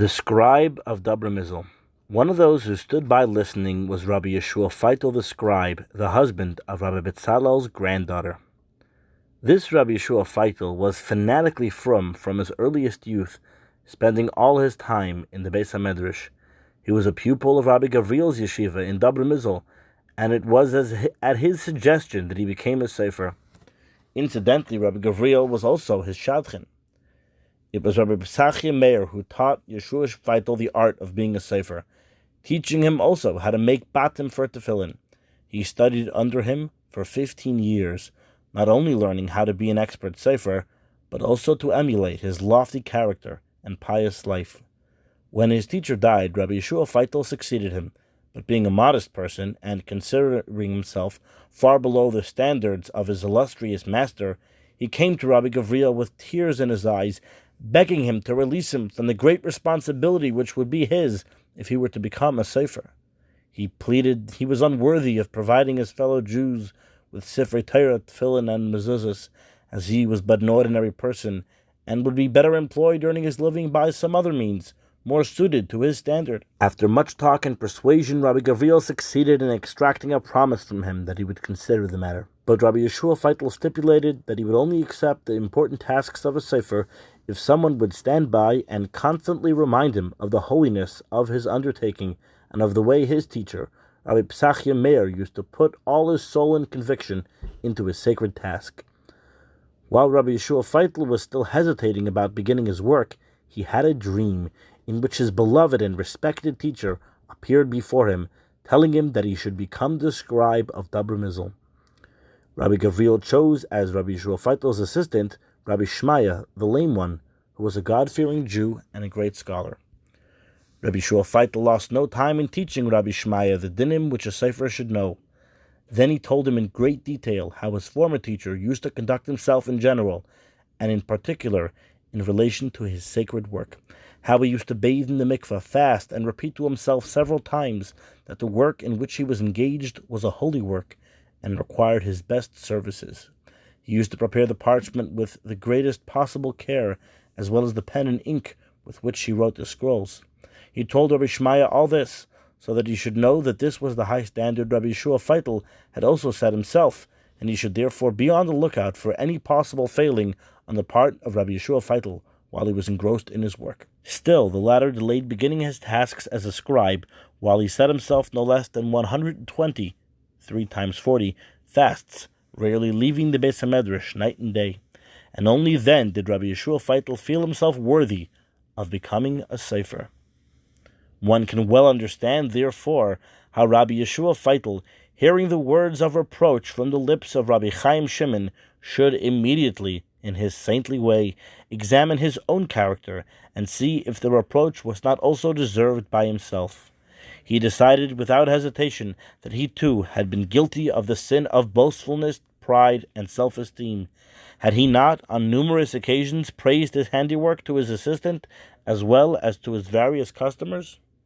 The Scribe of Dobromysl. One of those who stood by listening was Rabbi Yeshua Feitel the scribe, the husband of Rabbi Bezalel's granddaughter. This Rabbi Yeshua Feitel was fanatically from his earliest youth, spending all his time in the Beis HaMedrash. He was a pupil of Rabbi Gavriel's yeshiva in Dobromysl, and it was at his suggestion that he became a sefer. Incidentally, Rabbi Gavriel was also his shadchan. It was Rabbi Pesachia Meir who taught Yeshua Feitel the art of being a sefer, teaching him also how to make batim for tefillin. He studied under him for 15 years, not only learning how to be an expert sefer, but also to emulate his lofty character and pious life. When his teacher died, Rabbi Yeshua Feitel succeeded him, but being a modest person and considering himself far below the standards of his illustrious master, he came to Rabbi Gavriel with tears in his eyes, begging him to release him from the great responsibility which would be his if he were to become a sefer. He pleaded he was unworthy of providing his fellow Jews with Sifrei Torah, tefillin, and mezuzahs, as he was but an ordinary person, and would be better employed earning his living by some other means, more suited to his standard. After much talk and persuasion, Rabbi Gavriel succeeded in extracting a promise from him that he would consider the matter. But Rabbi Yeshua Feitel stipulated that he would only accept the important tasks of a sefer if someone would stand by and constantly remind him of the holiness of his undertaking and of the way his teacher, Rabbi Pesachia Meir, used to put all his soul and conviction into his sacred task. While Rabbi Yeshua Feitel was still hesitating about beginning his work, he had a dream in which his beloved and respected teacher appeared before him, telling him that he should become the scribe of Dobromysl. Rabbi Gavriel chose as Rabbi Yeshua Feitel's assistant Rabbi Shmaya, the lame one, who was a God-fearing Jew and a great scholar. Rabbi Yeshua Feitel lost no time in teaching Rabbi Shmaya the dinim which a sefer should know. Then he told him in great detail how his former teacher used to conduct himself in general, and in particular in relation to his sacred work, how he used to bathe in the mikveh, fast, and repeat to himself several times that the work in which he was engaged was a holy work and required his best services. He used to prepare the parchment with the greatest possible care, as well as the pen and ink with which he wrote the scrolls. He told Rabbi Shmaya all this, so that he should know that this was the high standard Rabbi Yeshua Feitel had also set himself, and he should therefore be on the lookout for any possible failing on the part of Rabbi Yeshua Feitel while he was engrossed in his work. Still, the latter delayed beginning his tasks as a scribe, while he set himself no less than 120, 3 times 40, fasts, rarely leaving the Beis HaMedrash night and day, and only then did Rabbi Yeshua Feitel feel himself worthy of becoming a sefer. One can well understand, therefore, how Rabbi Yeshua Feitel, hearing the words of reproach from the lips of Rabbi Chaim Shimon, should immediately, in his saintly way, examine his own character and see if the reproach was not also deserved by himself. He decided without hesitation that he too had been guilty of the sin of boastfulness, pride, and self-esteem. Had he not, on numerous occasions, praised his handiwork to his assistant as well as to his various customers?